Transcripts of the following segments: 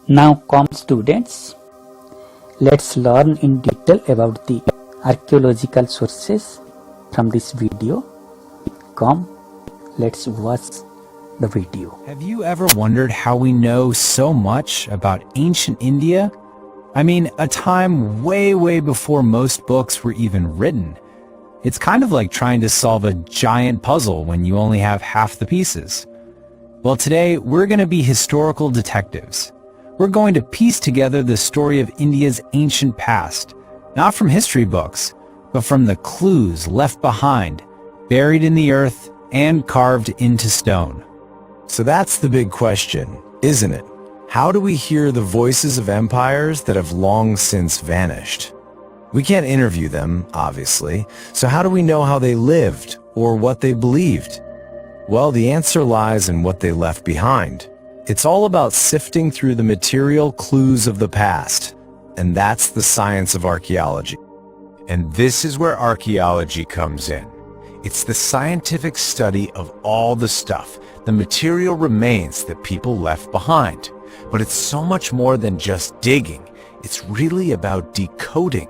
Now come students, let's learn in detail about the archaeological sources from this video. Come, let's watch the video. Have you ever wondered how we know so much about ancient India? I mean, a time way before most books were even written. It's kind of like trying to solve a giant puzzle when you only have half the pieces. Well, today we're going to be historical detectives. We're going to piece together the story of India's ancient past, not from history books, but from the clues left behind, buried in the earth and carved into stone. So that's the big question, isn't it? How do we hear the voices of empires that have long since vanished? We can't interview them, obviously, so how do we know how they lived or what they believed? Well, the answer lies in what they left behind. It's all about sifting through the material clues of the past, and that's the science of archaeology. And this is where archaeology comes in. It's the scientific study of all the stuff, the material remains that people left behind. But it's so much more than just digging. It's really about decoding.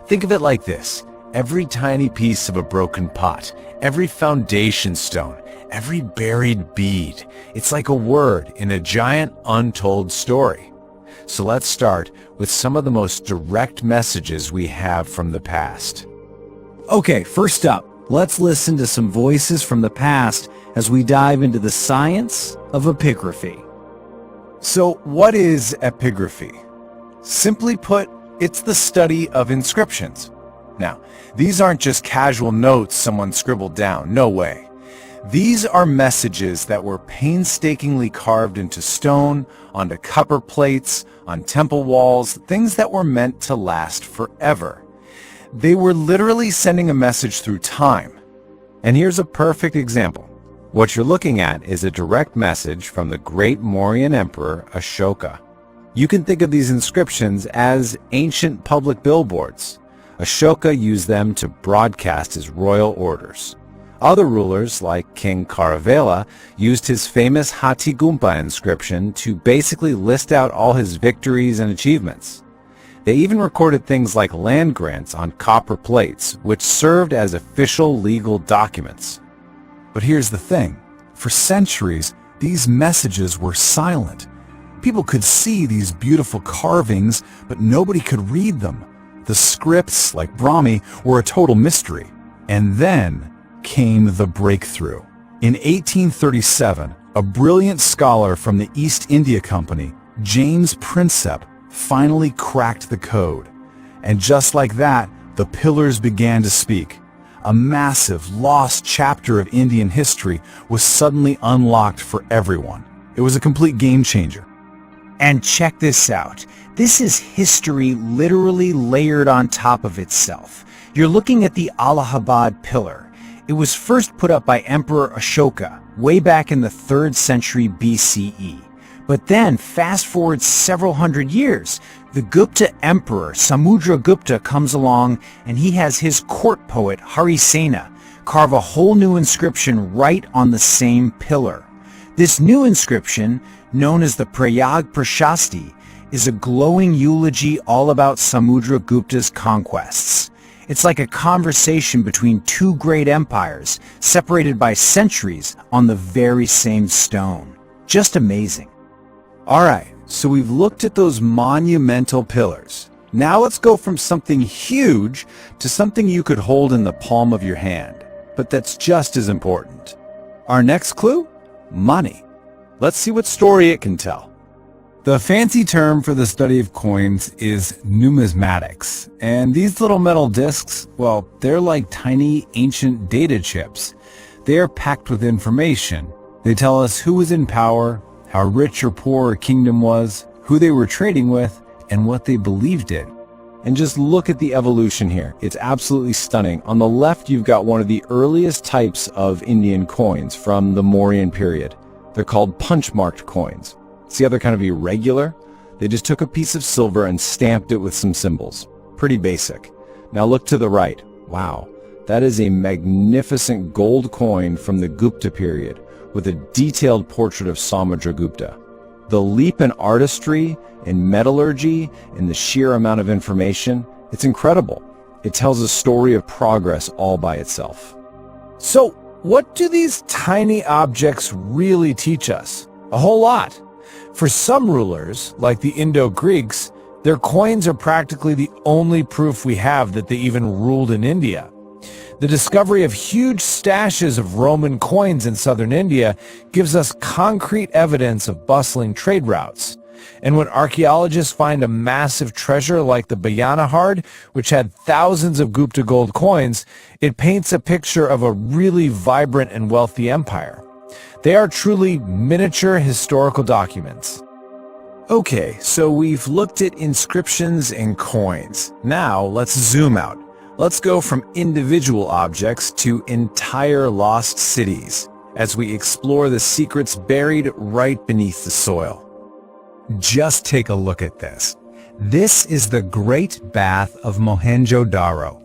Think of it like this. Every tiny piece of a broken pot, every foundation stone, every buried bead, it's like a word in a giant untold story. So let's start with some of the most direct messages we have from the past. Okay, first up, let's listen to some voices from the past as we dive into the science of epigraphy. So what is epigraphy? Simply put, it's the study of inscriptions. Now, these aren't just casual notes someone scribbled down, no way. These are messages that were painstakingly carved into stone, onto copper plates, on temple walls, things that were meant to last forever. They were literally sending a message through time. And here's a perfect example. What you're looking at is a direct message from the great Mauryan emperor Ashoka. You can think of these inscriptions as ancient public billboards. Ashoka used them to broadcast his royal orders. Other rulers, like King Karavala, used his famous Hati Gumpa inscription to basically list out all his victories and achievements. They even recorded things like land grants on copper plates, which served as official legal documents. But here's the thing. For centuries, these messages were silent. People could see these beautiful carvings, but nobody could read them. The scripts, like Brahmi, were a total mystery. And then came the breakthrough. In 1837, a brilliant scholar from the East India Company, James Prinsep, finally cracked the code. And just like that, the pillars began to speak. A massive, lost chapter of Indian history was suddenly unlocked for everyone. It was a complete game changer. And check this out. This is history literally layered on top of itself. You're looking at the Allahabad pillar. It was first put up by Emperor Ashoka way back in the 3rd century BCE. But then, fast forward several hundred years, the Gupta emperor Samudragupta comes along and he has his court poet Harisena carve a whole new inscription right on the same pillar. This new inscription, known as the Prayag Prashasti, is a glowing eulogy all about Samudragupta's conquests. It's like a conversation between two great empires, separated by centuries on the very same stone. Just amazing. Alright, so we've looked at those monumental pillars. Now let's go from something huge to something you could hold in the palm of your hand. But that's just as important. Our next clue? Money. Let's see what story it can tell. The fancy term for the study of coins is numismatics, and these little metal discs, well, they're like tiny ancient data chips. They are packed with information. They tell us who was in power, how rich or poor a kingdom was, who they were trading with, and what they believed in. And just look at the evolution here. It's absolutely stunning. On the left, you've got one of the earliest types of Indian coins from the Mauryan period. They're called punch-marked coins. See how they're kind of irregular? They just took a piece of silver and stamped it with some symbols. Pretty basic. Now look to the right. Wow, that is a magnificent gold coin from the Gupta period with a detailed portrait of Samudragupta. The leap in artistry, in metallurgy, in the sheer amount of information, it's incredible. It tells a story of progress all by itself. So, what do these tiny objects really teach us? A whole lot. For some rulers, like the Indo-Greeks, their coins are practically the only proof we have that they even ruled in India. The discovery of huge stashes of Roman coins in southern India gives us concrete evidence of bustling trade routes. And when archaeologists find a massive treasure like the Bayanahard, which had thousands of Gupta gold coins, it paints a picture of a really vibrant and wealthy empire. They are truly miniature historical documents. Okay, so we've looked at inscriptions and coins. Now let's zoom out. Let's go from individual objects to entire lost cities as we explore the secrets buried right beneath the soil. Just take a look at this. This is the Great Bath of Mohenjo-Daro.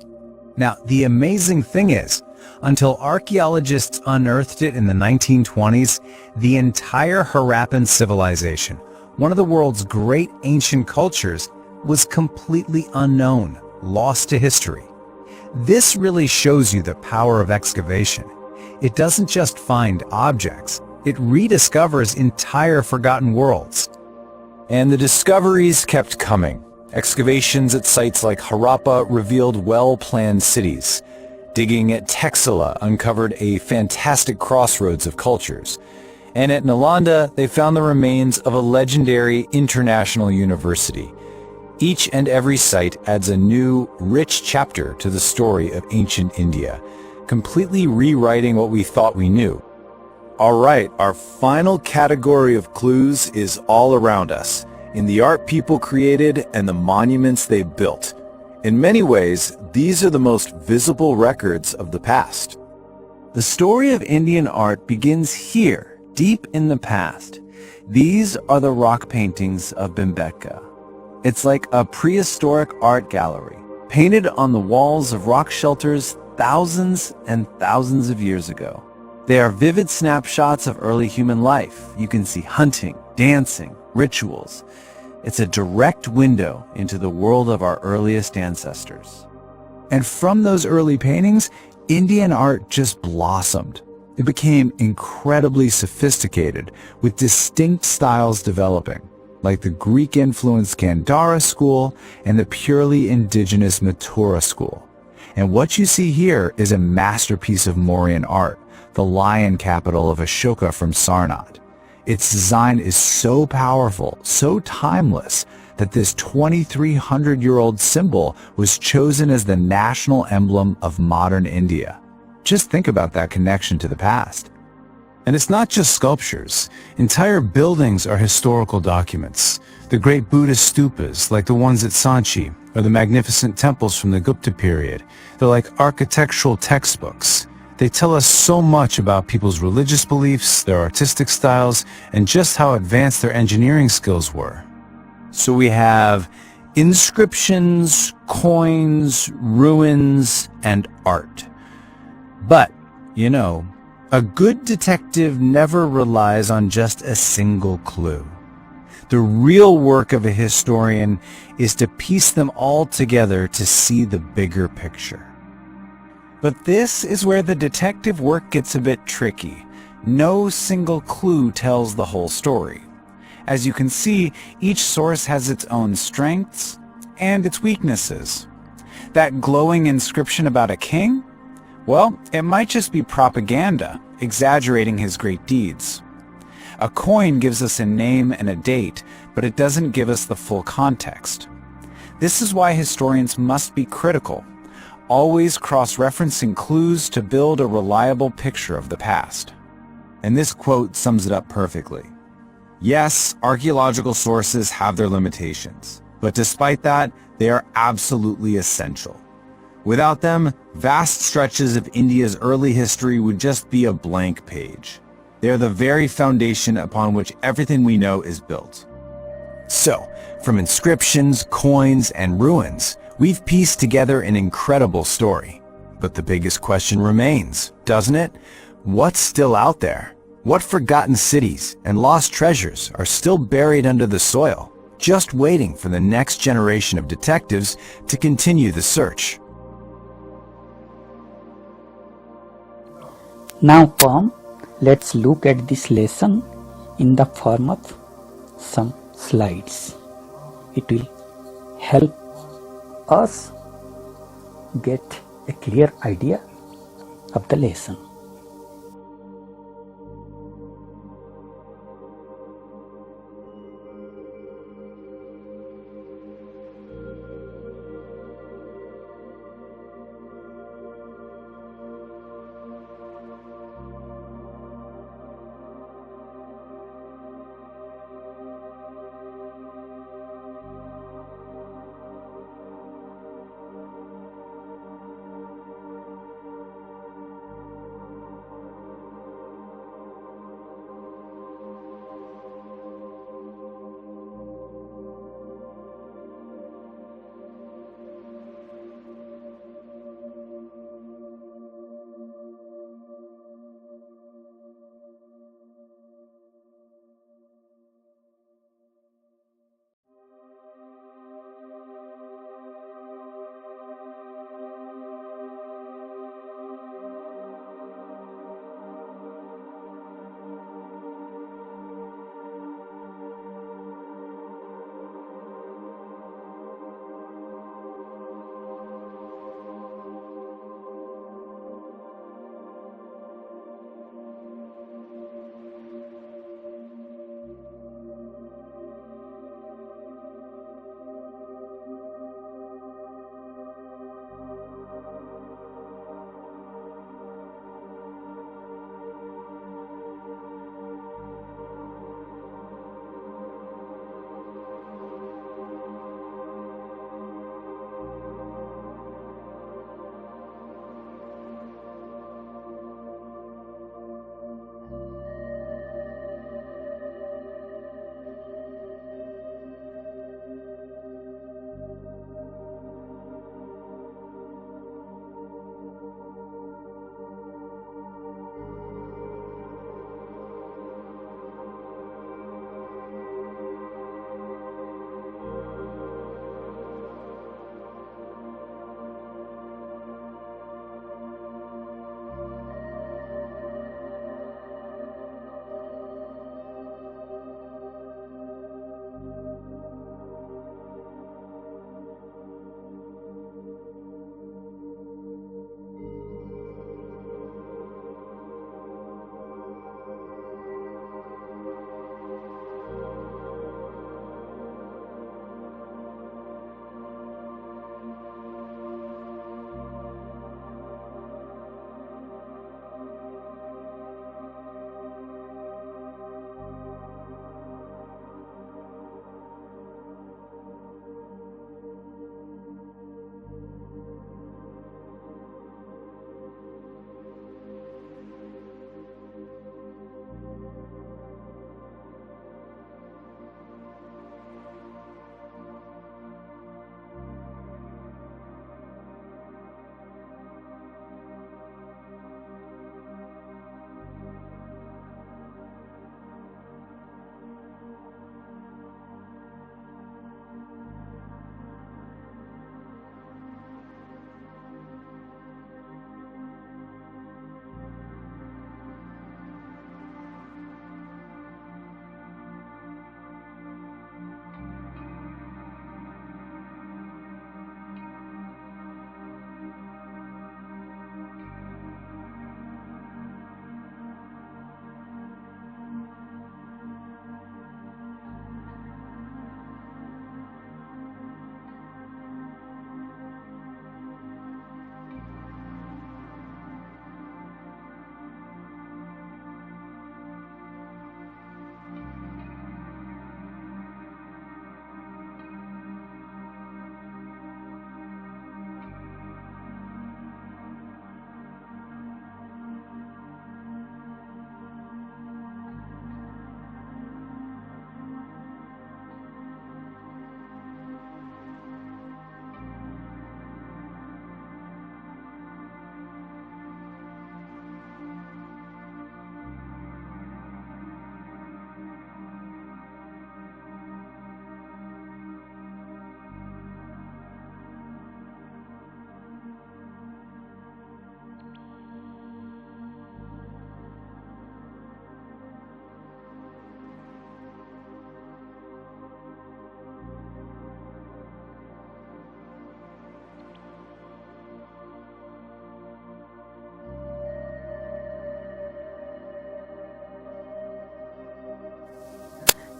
Now, the amazing thing is, until archaeologists unearthed it in the 1920s, the entire Harappan civilization, one of the world's great ancient cultures, was completely unknown, lost to history. This really shows you the power of excavation. It doesn't just find objects, it rediscovers entire forgotten worlds. And the discoveries kept coming. Excavations at sites like Harappa revealed well-planned cities. Digging at Texela uncovered a fantastic crossroads of cultures. And at Nalanda, they found the remains of a legendary international university. Each and every site adds a new, rich chapter to the story of ancient India, completely rewriting what we thought we knew. All right, our final category of clues is all around us, in the art people created and the monuments they built. In many ways, these are the most visible records of the past. The story of Indian art begins here, deep in the past. These are the rock paintings of Bhimbetka. It's like a prehistoric art gallery, painted on the walls of rock shelters thousands and thousands of years ago. They are vivid snapshots of early human life. You can see hunting, dancing, rituals. It's a direct window into the world of our earliest ancestors. And from those early paintings, Indian art just blossomed. It became incredibly sophisticated, with distinct styles developing, like the Greek-influenced Gandhara school and the purely indigenous Mathura school. And what you see here is a masterpiece of Mauryan art, the lion capital of Ashoka from Sarnath. Its design is so powerful, so timeless, that this 2,300-year-old symbol was chosen as the national emblem of modern India. Just think about that connection to the past. And it's not just sculptures. Entire buildings are historical documents. The great Buddhist stupas, like the ones at Sanchi, or the magnificent temples from the Gupta period. They're like architectural textbooks. They tell us so much about people's religious beliefs, their artistic styles, and just how advanced their engineering skills were. So we have inscriptions, coins, ruins, and art. But, you know, a good detective never relies on just a single clue. The real work of a historian is to piece them all together to see the bigger picture. But this is where the detective work gets a bit tricky. No single clue tells the whole story. As you can see, each source has its own strengths and its weaknesses. That glowing inscription about a king? Well, it might just be propaganda, exaggerating his great deeds. A coin gives us a name and a date, but it doesn't give us the full context. This is why historians must be critical, always cross-referencing clues to build a reliable picture of the past. And this quote sums it up perfectly. Yes, archaeological sources have their limitations, but despite that, they are absolutely essential. Without them, vast stretches of India's early history would just be a blank page. They are the very foundation upon which everything we know is built. So, from inscriptions, coins, and ruins, we've pieced together an incredible story. But the biggest question remains, doesn't it? What's still out there? What forgotten cities and lost treasures are still buried under the soil, just waiting for the next generation of detectives to continue the search? Now come, let's look at this lesson in the form of some slides. It will help us get a clear idea of the lesson.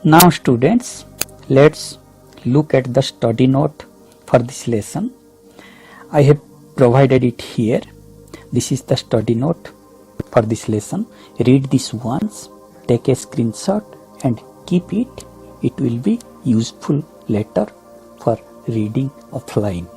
Now students, let's look at the study note for this lesson. I have provided it here. This is the study note for this lesson. Read this once, take a screenshot and keep it. It will be useful later for reading offline.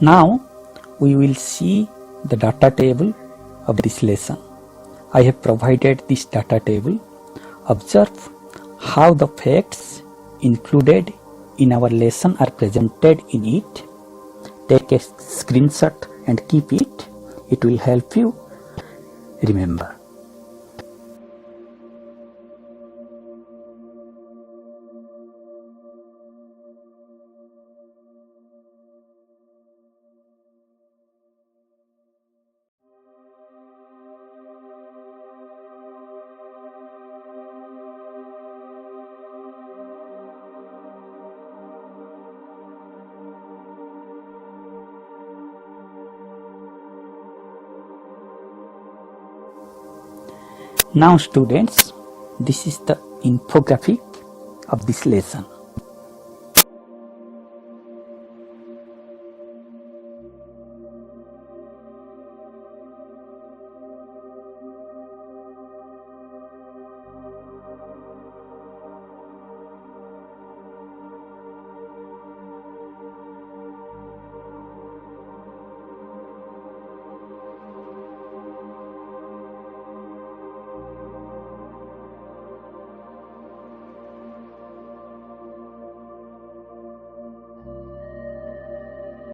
Now we will see the data table of this lesson. I have provided this data table. Observe how the facts included in our lesson are presented in it. Take a screenshot and keep it. It will help you remember. Now students, this is the infographic of this lesson.